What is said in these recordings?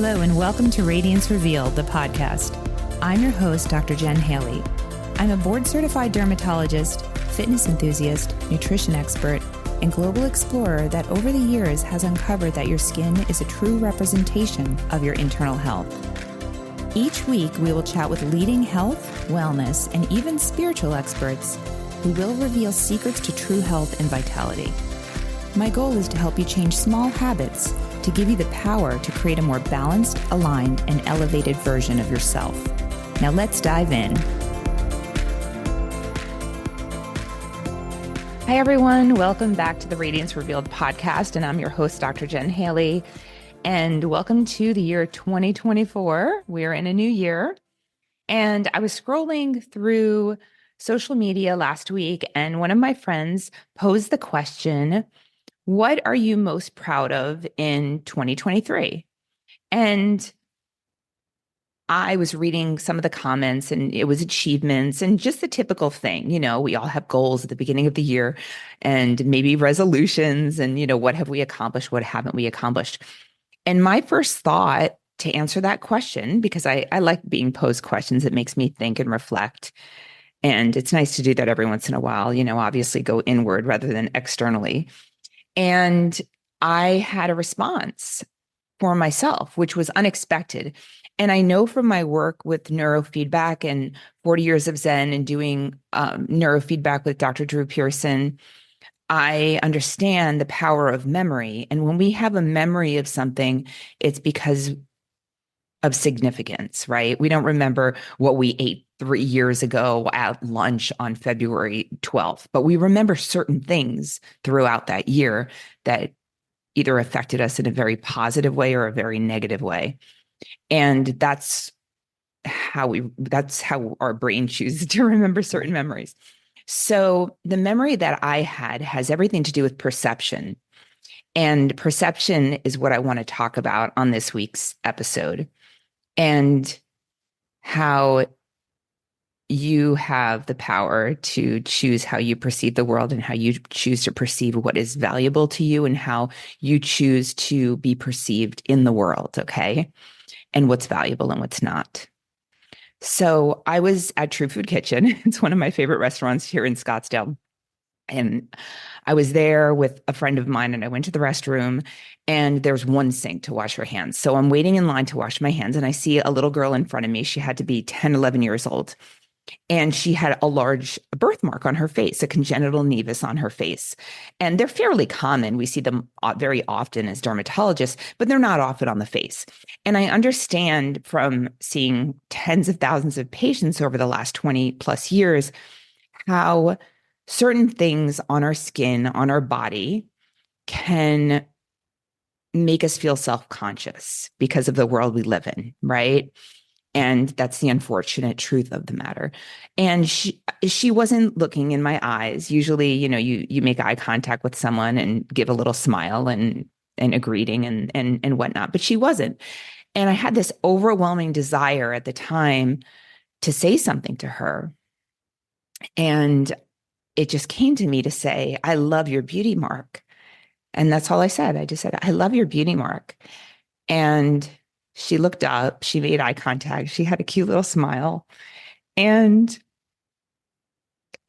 Hello, and welcome to Radiance Revealed, the podcast. I'm your host, Dr. Jen Haley. I'm a board-certified dermatologist, fitness enthusiast, nutrition expert, and global explorer that over the years has uncovered that your skin is a true representation of your internal health. Each week, we will chat with leading health, wellness, and even spiritual experts who will reveal secrets to true health and vitality. My goal is to help you change small habits to give you the power to create a more balanced, aligned, and elevated version of yourself. Now let's dive in. Hi, everyone. Welcome back to the Radiance Revealed podcast, and I'm your host, Dr. Jen Haley, and welcome to the year 2024. We're in a new year, and I was scrolling through social media last week, and one of my friends posed the question, what are you most proud of in 2023? And I was reading some of the comments, and it was achievements and just the typical thing. You know, we all have goals at the beginning of the year and maybe resolutions and, what have we accomplished? What haven't we accomplished? And my first thought to answer that question, because I like being posed questions, it makes me think and reflect. And it's nice to do that every once in a while, obviously go inward rather than externally. And I had a response for myself, which was unexpected. And I know from my work with neurofeedback and 40 years of Zen and doing neurofeedback with Dr. Drew Pearson, I understand the power of memory. And when we have a memory of something, it's because of significance, right? We don't remember what we ate 3 years ago at lunch on February 12th, but we remember certain things throughout that year that either affected us in a very positive way or a very negative way. And that's how our brain chooses to remember certain memories. So the memory that I had has everything to do with perception. And perception is what I want to talk about on this week's episode. And how you have the power to choose how you perceive the world and how you choose to perceive what is valuable to you and how you choose to be perceived in the world, okay? And what's valuable and what's not. So I was at True Food Kitchen. It's one of my favorite restaurants here in Scottsdale. And I was there with a friend of mine, and I went to the restroom, and there's one sink to wash your hands. So I'm waiting in line to wash my hands, and I see a little girl in front of me. She had to be 10, 11 years old. And she had a large birthmark on her face, a congenital nevus on her face. And they're fairly common. We see them very often as dermatologists, but they're not often on the face. And I understand from seeing tens of thousands of patients over the last 20 plus years how certain things on our skin, on our body, can make us feel self-conscious because of the world we live in, right? And that's the unfortunate truth of the matter. And she wasn't looking in my eyes. Usually, you make eye contact with someone and give a little smile and a greeting and whatnot, but she wasn't. And I had this overwhelming desire at the time to say something to her. And it just came to me to say, I love your beauty mark. And that's all I said. I just said, I love your beauty mark. And she looked up, she made eye contact. She had a cute little smile. And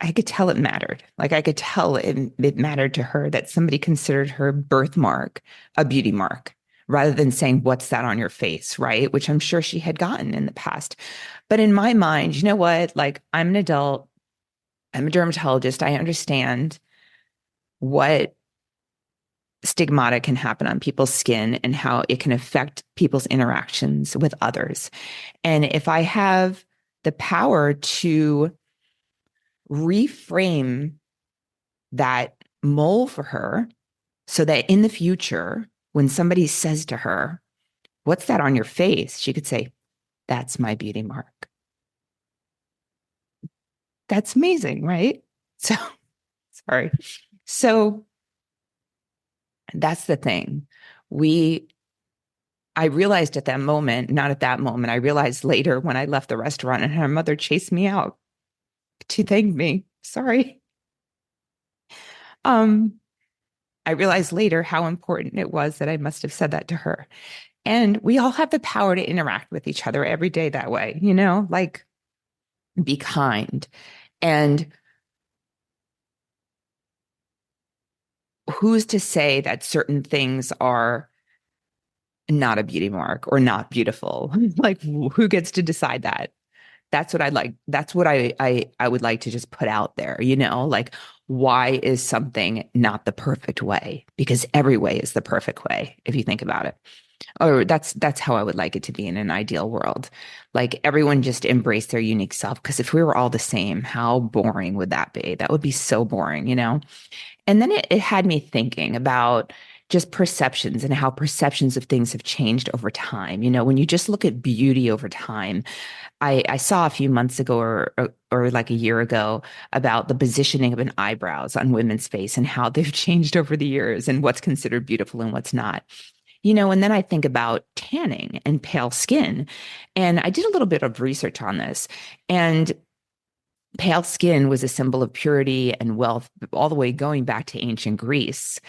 I could tell it mattered. Like I could tell it mattered to her that somebody considered her birthmark a beauty mark rather than saying, what's that on your face, right? Which I'm sure she had gotten in the past. But in my mind, you know what? Like I'm an adult. I'm a dermatologist. I understand what stigmata can happen on people's skin and how it can affect people's interactions with others. And if I have the power to reframe that mole for her so that in the future, when somebody says to her, what's that on your face? She could say, that's my beauty mark. That's amazing, right? So, sorry. So that's the thing. I realized at that moment, not at that moment, I realized later when I left the restaurant and her mother chased me out to thank me. Sorry. I realized later how important it was that I must have said that to her. And we all have the power to interact with each other every day that way, like be kind. And who's to say that certain things are not a beauty mark or not beautiful? Like, who gets to decide that? That's what I'd like. That's what I would like to just put out there, like why is something not the perfect way? Because every way is the perfect way, if you think about it. Or that's how I would like it to be in an ideal world. Like everyone just embrace their unique self. Because if we were all the same, how boring would that be? That would be so boring. And then it had me thinking about just perceptions and how perceptions of things have changed over time. When you just look at beauty over time, I saw a few months ago or like a year ago about the positioning of an eyebrows on women's face and how they've changed over the years and what's considered beautiful and what's not. And then I think about tanning and pale skin. And I did a little bit of research on this. And pale skin was a symbol of purity and wealth all the way going back to ancient Greece.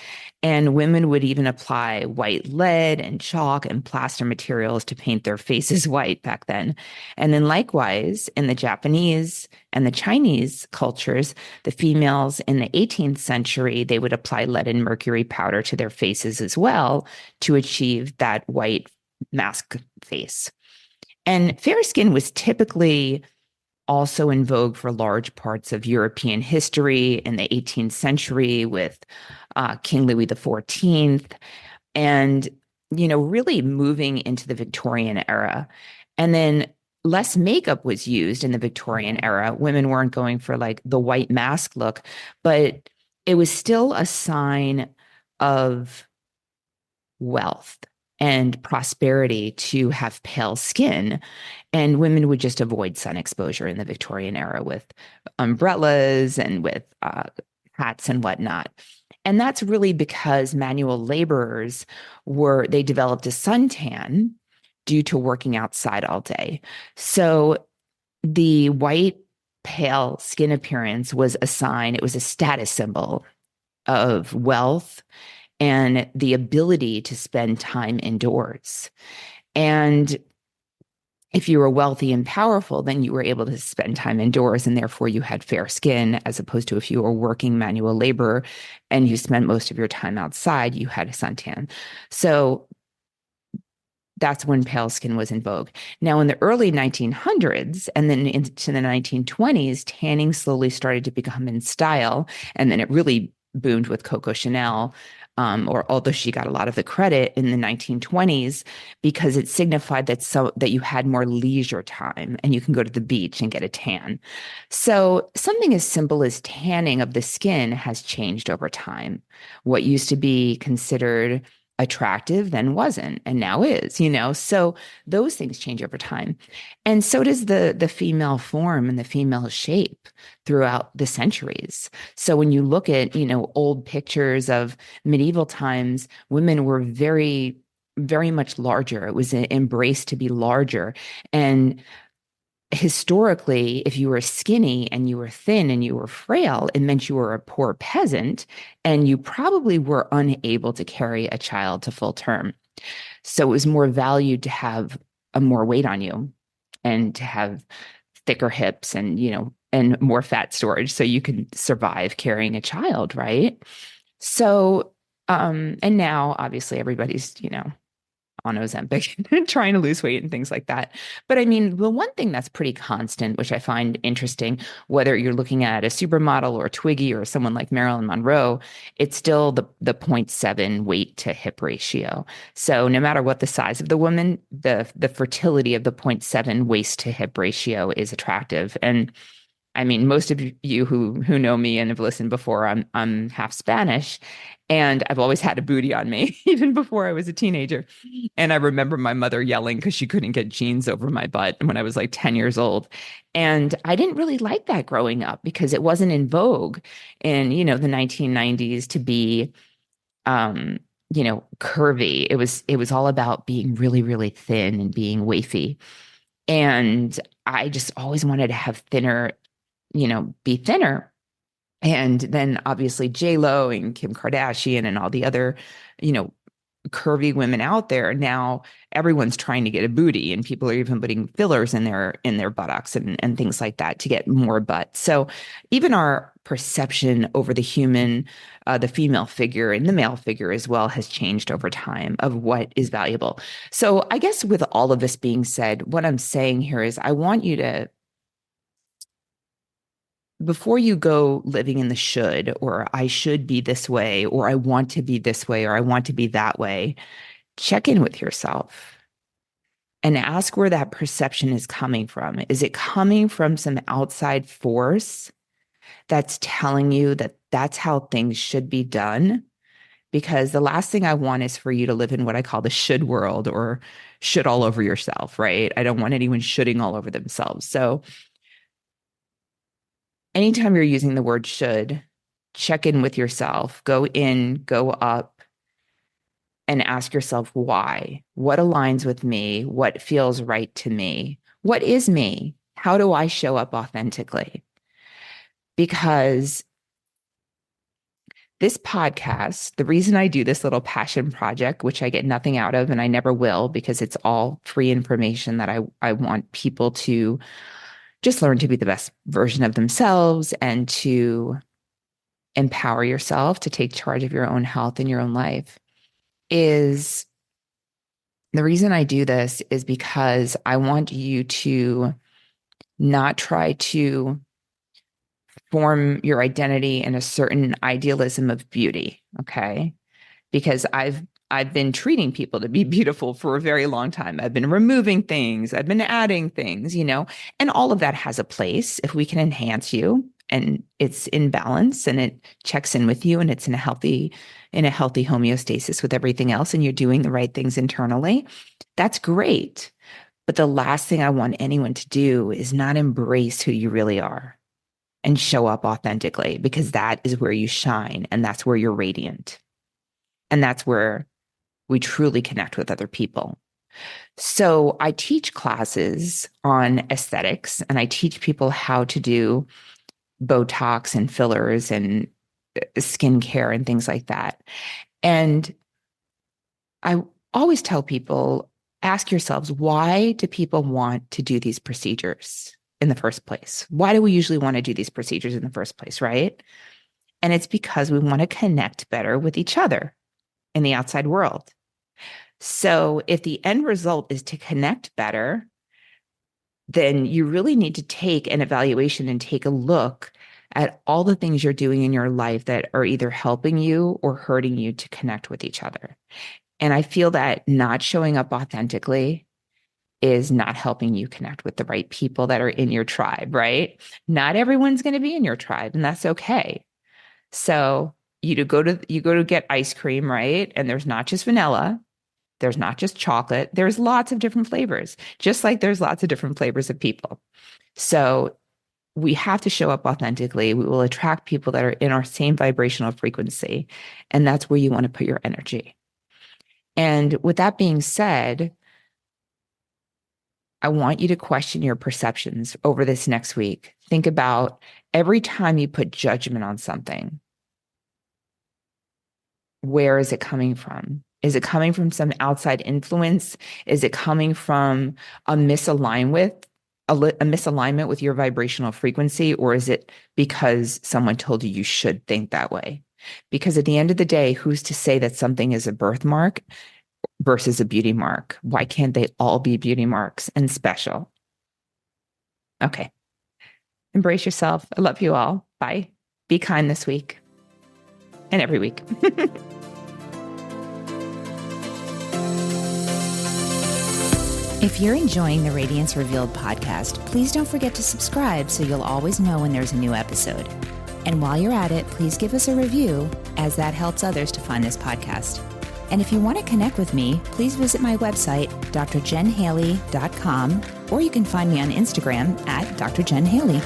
And women would even apply white lead and chalk and plaster materials to paint their faces white back then. And then likewise, in the Japanese and the Chinese cultures, the females in the 18th century, they would apply lead and mercury powder to their faces as well to achieve that white mask face. And fair skin was typically also in vogue for large parts of European history in the 18th century with King Louis XIV, and, really moving into the Victorian era. And then less makeup was used in the Victorian era. Women weren't going for like the white mask look, but it was still a sign of wealth and prosperity to have pale skin. And women would just avoid sun exposure in the Victorian era with umbrellas and with hats and whatnot. And that's really because manual laborers they developed a suntan due to working outside all day. So the white, pale skin appearance was a sign, it was a status symbol of wealth and the ability to spend time indoors. And if you were wealthy and powerful, then you were able to spend time indoors and therefore you had fair skin, as opposed to if you were working manual labor and you spent most of your time outside, you had a suntan. So that's when pale skin was in vogue. Now, in the early 1900s and then into the 1920s, tanning slowly started to become in style. And then it really boomed with Coco Chanel, or although she got a lot of the credit in the 1920s, because it signified that you had more leisure time and you can go to the beach and get a tan. So something as simple as tanning of the skin has changed over time. What used to be considered attractive then wasn't and now is. So those things change over time, and so does the female form and the female shape throughout the centuries. So when you look at old pictures of medieval times, women were very, very much larger. It was embraced to be larger. And historically, if you were skinny and you were thin and you were frail, it meant you were a poor peasant and you probably were unable to carry a child to full term. So it was more valued to have a more weight on you and to have thicker hips and more fat storage so you could survive carrying a child, right? So, and now obviously everybody's, on Ozempic trying to lose weight and things like that. But I mean, the one thing that's pretty constant, which I find interesting, whether you're looking at a supermodel or Twiggy or someone like Marilyn Monroe, it's still the 0.7 weight to hip ratio. So no matter what the size of the woman, the fertility of the 0.7 waist to hip ratio is attractive. And I mean, most of you who know me and have listened before, I'm half Spanish, and I've always had a booty on me, even before I was a teenager. And I remember my mother yelling because she couldn't get jeans over my butt when I was like 10 years old. And I didn't really like that growing up because it wasn't in vogue in, the 1990s to be curvy. It was all about being really, really thin and being wafy. And I just always wanted to have thinner, be thinner. And then obviously J Lo and Kim Kardashian and all the other, you know, curvy women out there, now everyone's trying to get a booty, and people are even putting fillers in their buttocks and things like that to get more butt. So even our perception over the female figure and the male figure as well has changed over time of what is valuable. So I guess with all of this being said, what I'm saying here is I want you to, before you go living in the should, or I should be this way, or I want to be this way, or I want to be that way, check in with yourself and ask where that perception is coming from. Is it coming from some outside force that's telling you that that's how things should be done? Because the last thing I want is for you to live in what I call the should world, or should all over yourself, right? I don't want anyone shoulding all over themselves. So anytime you're using the word should, check in with yourself, go in, go up, and ask yourself why. What aligns with me? What feels right to me? What is me? How do I show up authentically? Because this podcast, the reason I do this little passion project, which I get nothing out of and I never will, because it's all free information that I want people to just learn to be the best version of themselves and to empower yourself to take charge of your own health and your own life, is the reason I do this is because I want you to not try to form your identity in a certain idealism of beauty, okay? Because I've been treating people to be beautiful for a very long time. I've been removing things, I've been adding things, and all of that has a place if we can enhance you and it's in balance and it checks in with you and it's in a healthy homeostasis with everything else and you're doing the right things internally. That's great. But the last thing I want anyone to do is not embrace who you really are and show up authentically, because that is where you shine and that's where you're radiant. And that's where we truly connect with other people. So I teach classes on aesthetics and I teach people how to do Botox and fillers and skincare and things like that. And I always tell people, ask yourselves, why do people want to do these procedures in the first place? Why do we usually want to do these procedures in the first place, right? And it's because we want to connect better with each other in the outside world. So if the end result is to connect better, then you really need to take an evaluation and take a look at all the things you're doing in your life that are either helping you or hurting you to connect with each other. And I feel that not showing up authentically is not helping you connect with the right people that are in your tribe, right? Not everyone's going to be in your tribe, and that's okay. So you go to get ice cream, right? And there's not just vanilla. There's not just chocolate. There's lots of different flavors, just like there's lots of different flavors of people. So we have to show up authentically. We will attract people that are in our same vibrational frequency. And that's where you want to put your energy. And with that being said, I want you to question your perceptions over this next week. Think about every time you put judgment on something, where is it coming from? Is it coming from some outside influence? Is it coming from a misalignment with your vibrational frequency? Or is it because someone told you should think that way? Because at the end of the day, who's to say that something is a birthmark versus a beauty mark? Why can't they all be beauty marks and special? Okay. Embrace yourself. I love you all. Bye. Be kind this week and every week. If you're enjoying the Radiance Revealed podcast, please don't forget to subscribe so you'll always know when there's a new episode. And while you're at it, please give us a review, as that helps others to find this podcast. And if you want to connect with me, please visit my website, drjenhaley.com, or you can find me on Instagram at drjenhaley.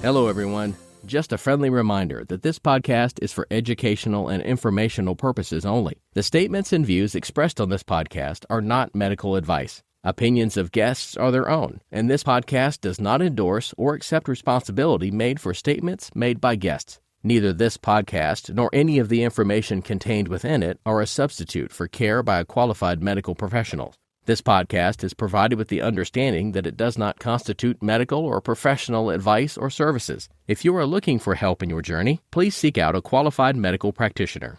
Hello, everyone. Just a friendly reminder that this podcast is for educational and informational purposes only. The statements and views expressed on this podcast are not medical advice. Opinions of guests are their own, and this podcast does not endorse or accept responsibility made for statements made by guests. Neither this podcast nor any of the information contained within it are a substitute for care by a qualified medical professional. This podcast is provided with the understanding that it does not constitute medical or professional advice or services. If you are looking for help in your journey, please seek out a qualified medical practitioner.